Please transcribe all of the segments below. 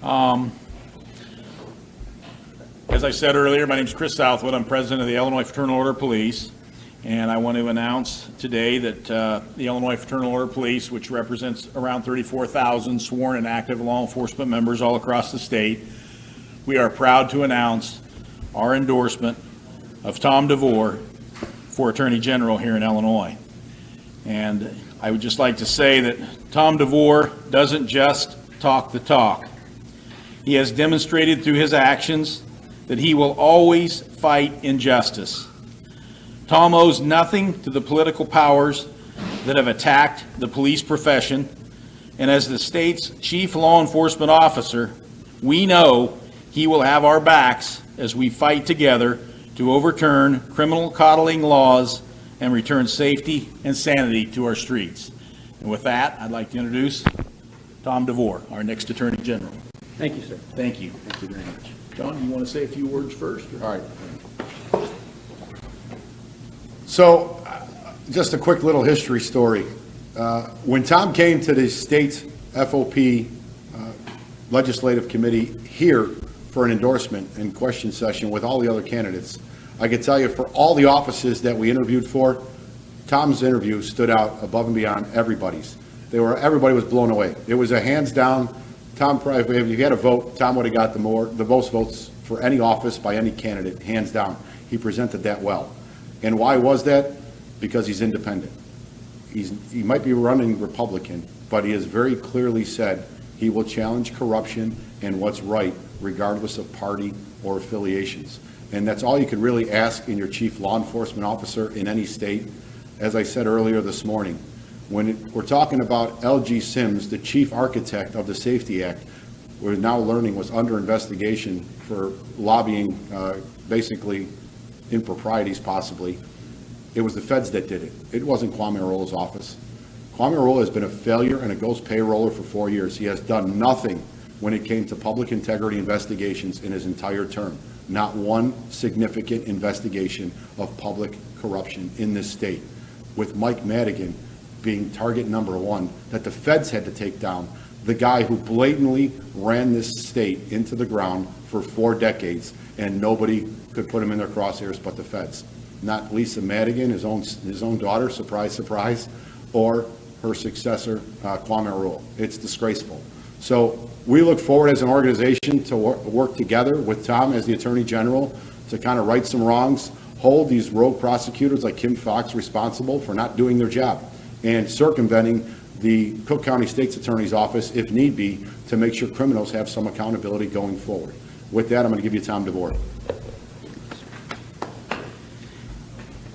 As I said earlier, my name is Chris Southwood. I'm president of the Illinois Fraternal Order of Police, and I want to announce today that the Illinois Fraternal Order of Police, which represents around 34,000 sworn and active law enforcement members all across the state, we are proud to announce our endorsement of Tom DeVore for Attorney General here in Illinois. And I would just like to say that Tom DeVore doesn't just talk the talk. He has demonstrated through his actions that he will always fight injustice. Tom owes nothing to the political powers that have attacked the police profession, and as the state's chief law enforcement officer, we know he will have our backs as we fight together to overturn criminal coddling laws and return safety and sanity to our streets. And with that, I'd like to introduce Tom DeVore, our next Attorney General. Thank you, sir. Thank you. Thank you very much. John, you want to say a few words first? Or? All right. So, just a quick little history story. When Tom came to the state's FOP legislative committee here for an endorsement and question session with all the other candidates, I can tell you for all the offices that we interviewed for, Tom's interview stood out above and beyond everybody's. Everybody was blown away. It was a hands down. Tom, if you had a vote, Tom would have got the most votes for any office by any candidate, hands down. He presented that well. And why was that? Because he's independent. He might be running Republican, but he has very clearly said he will challenge corruption and what's right, regardless of party or affiliations. And that's all you could really ask in your chief law enforcement officer in any state. As I said earlier this morning, when we're talking about L.G. Sims, the chief architect of the Safety Act, we're now learning was under investigation for lobbying, basically improprieties possibly. It was the feds that did it. It wasn't Kwame Arola's office. Kwame Arola has been a failure and a ghost payroller for 4 years. He has done nothing when it came to public integrity investigations in his entire term. Not one significant investigation of public corruption in this state, with Mike Madigan being target number one that the feds had to take down, the guy who blatantly ran this state into the ground for 4 decades, and nobody could put him in their crosshairs but the feds. Not Lisa Madigan, his own daughter, surprise, surprise, or her successor, Kwame Arola. It's disgraceful. So we look forward as an organization to work together with Tom as the Attorney General to kind of right some wrongs, hold these rogue prosecutors like Kim Foxx responsible for not doing their job, and circumventing the Cook County State's Attorney's Office, if need be, to make sure criminals have some accountability going forward. With that, I'm going to give you Tom DeVore.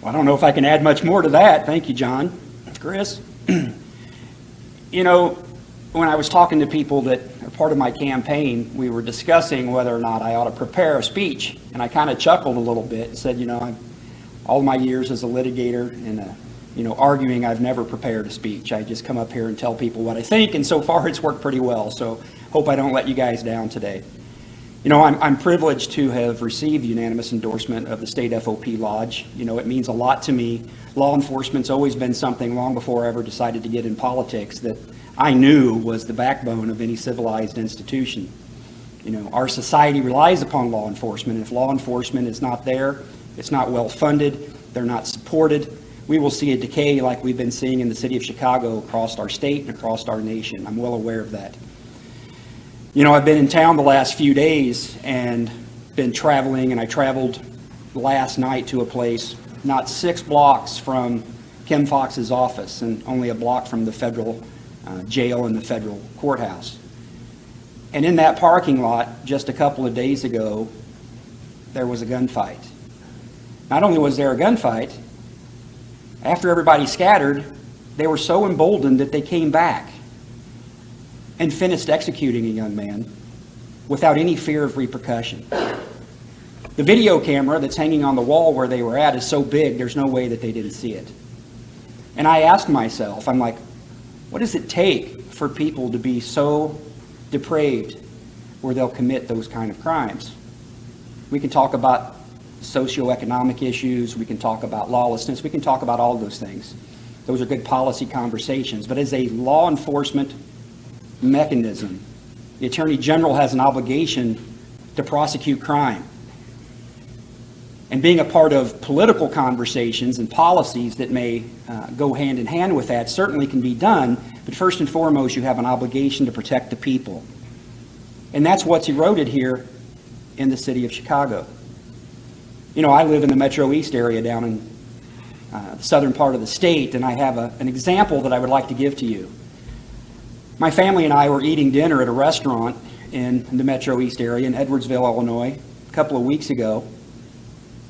Well, I don't know if I can add much more to that. Thank you, John. Chris. You know, when I was talking to people that are part of my campaign, we were discussing whether or not I ought to prepare a speech, and I kind of chuckled a little bit and said, you know, all my years as a litigator and arguing, I've never prepared a speech. I just come up here and tell people what I think, and so far it's worked pretty well. So hope I don't let you guys down today. You know, I'm privileged to have received the unanimous endorsement of the state FOP Lodge. You know, it means a lot to me. Law enforcement's always been something long before I ever decided to get in politics that I knew was the backbone of any civilized institution. You know, our society relies upon law enforcement. If law enforcement is not there, it's not well funded, they're not supported, we will see a decay like we've been seeing in the city of Chicago across our state and across our nation. I'm well aware of that. You know, I've been in town the last few days and been traveling, and I traveled last night to a place not 6 blocks from Kim Foxx's office and only a block from the federal jail and the federal courthouse. And in that parking lot just a couple of days ago, there was a gunfight. Not only was there a gunfight, after everybody scattered, they were so emboldened that they came back and finished executing a young man without any fear of repercussion. The video camera that's hanging on the wall where they were at is so big, there's no way that they didn't see it. And I asked myself, I'm like, what does it take for people to be so depraved where they'll commit those kind of crimes? We can talk about socioeconomic issues, we can talk about lawlessness, we can talk about all those things. Those are good policy conversations. But as a law enforcement mechanism, The Attorney General has an obligation to prosecute crime. And being a part of political conversations and policies that may go hand in hand with that certainly can be done, but first and foremost, you have an obligation to protect the people. And that's what's eroded here in the city of Chicago. You know, I live in the Metro East area down in the southern part of the state, and I have an example that I would like to give to you. My family and I were eating dinner at a restaurant in the Metro East area in Edwardsville, Illinois, a couple of weeks ago,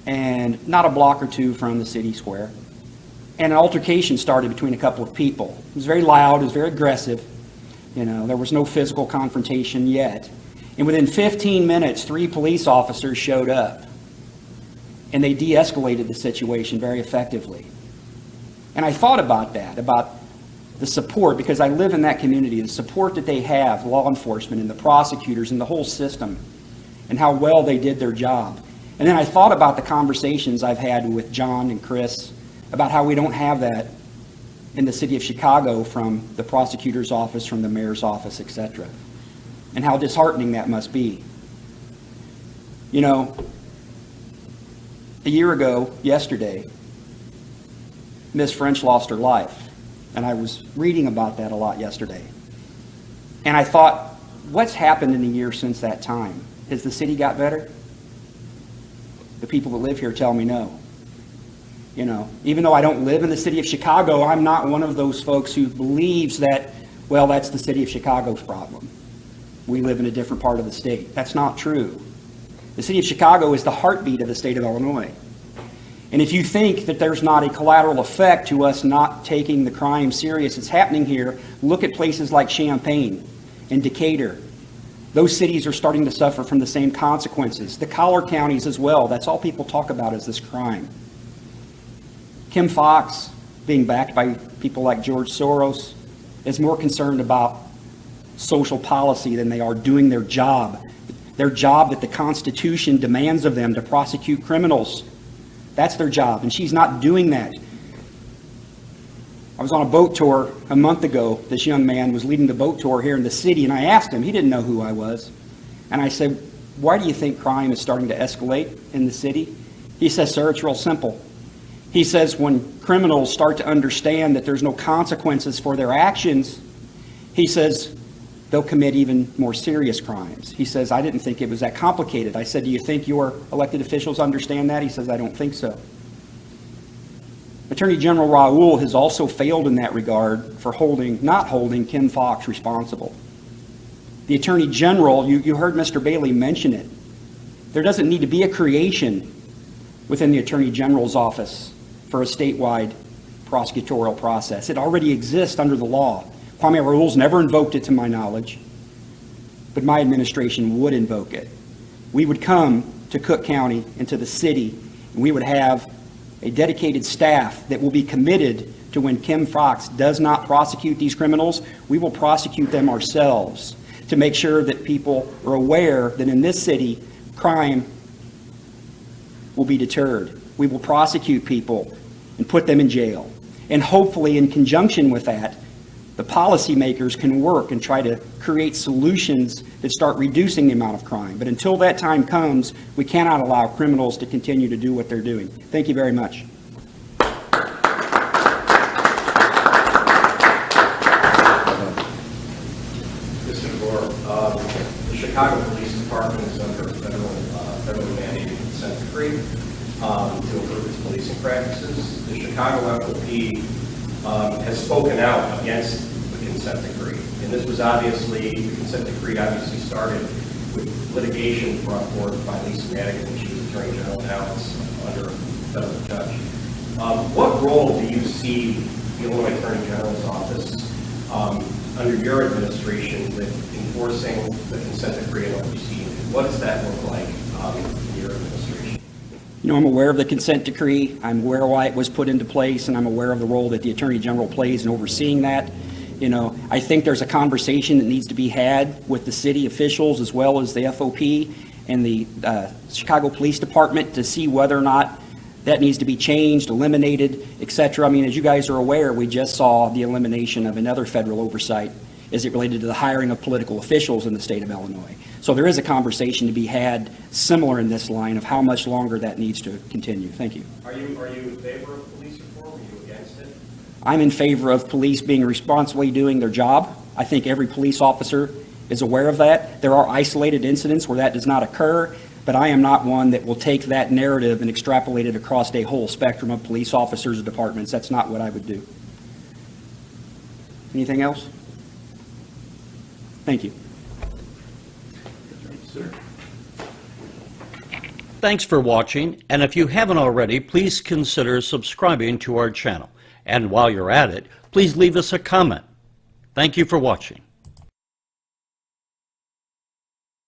and not a block or two from the city square. And an altercation started between a couple of people. It was very loud, it was very aggressive. You know, there was no physical confrontation yet. And within 15 minutes, 3 police officers showed up. And they de-escalated the situation very effectively. And I thought about that, about the support, because I live in that community, the support that they have, law enforcement and the prosecutors and the whole system, and how well they did their job. And then I thought about the conversations I've had with John and Chris about how we don't have that in the city of Chicago from the prosecutor's office, from the mayor's office, etc. And how disheartening that must be. You know, a year ago, yesterday, Miss French lost her life. And I was reading about that a lot yesterday. And I thought, what's happened in the year since that time? Has the city got better? The people that live here tell me no. You know, even though I don't live in the city of Chicago, I'm not one of those folks who believes that, well, that's the city of Chicago's problem. We live in a different part of the state. That's not true. The city of Chicago is the heartbeat of the state of Illinois. And if you think that there's not a collateral effect to us not taking the crime serious that's happening here, look at places like Champaign and Decatur. Those cities are starting to suffer from the same consequences. The collar counties as well. That's all people talk about is this crime. Kim Foxx, being backed by people like George Soros, is more concerned about social policy than they are doing their job that the Constitution demands of them to prosecute criminals. That's their job, and she's not doing that. I was on a boat tour a month ago. This young man was leading the boat tour here in the city, and I asked him, he didn't know who I was, and I said, why do you think crime is starting to escalate in the city? He says, sir, it's real simple. He says, when criminals start to understand that there's no consequences for their actions, he says, they'll commit even more serious crimes. He says, I didn't think it was that complicated. I said, do you think your elected officials understand that? He says, I don't think so. Attorney General Raoul has also failed in that regard for not holding Kim Foxx responsible. The Attorney General, you heard Mr. Bailey mention it. There doesn't need to be a creation within the Attorney General's office for a statewide prosecutorial process. It already exists under the law. Kwame Raoul's never invoked it to my knowledge, but my administration would invoke it. We would come to Cook County and to the city, and we would have a dedicated staff that will be committed to when Kim Foxx does not prosecute these criminals, we will prosecute them ourselves to make sure that people are aware that in this city, crime will be deterred. We will prosecute people and put them in jail. And hopefully in conjunction with that, the policymakers can work and try to create solutions that start reducing the amount of crime. But until that time comes, we cannot allow criminals to continue to do what they're doing. Thank you very much. Mr. DeVore, the Chicago Police Department is under federally mandated consent decree to improve its policing practices. The Chicago FOP has spoken out against the consent decree. And this was obviously, the consent decree obviously started with litigation brought forth by Lisa Madigan when she was Attorney General. Now it's under a federal judge. What role do you see the Illinois Attorney General's office under your administration with enforcing the consent decree and overseeing it? What does that look like in your administration? You know, I'm aware of the consent decree. I'm aware why it was put into place, and I'm aware of the role that the Attorney General plays in overseeing that. You know, I think there's a conversation that needs to be had with the city officials as well as the FOP and the Chicago Police Department to see whether or not that needs to be changed, eliminated, etc. I mean, as you guys are aware, we just saw the elimination of another federal oversight as it related to the hiring of political officials in the state of Illinois. So there is a conversation to be had similar in this line of how much longer that needs to continue. Thank you. Are you in favor of police reform, or are you against it? I'm in favor of police being responsibly doing their job. I think every police officer is aware of that. There are isolated incidents where that does not occur, but I am not one that will take that narrative and extrapolate it across a whole spectrum of police officers or departments. That's not what I would do. Anything else? Thank you. Thanks for watching, and if you haven't already, please consider subscribing to our channel. And while you're at it, please leave us a comment. Thank you for watching.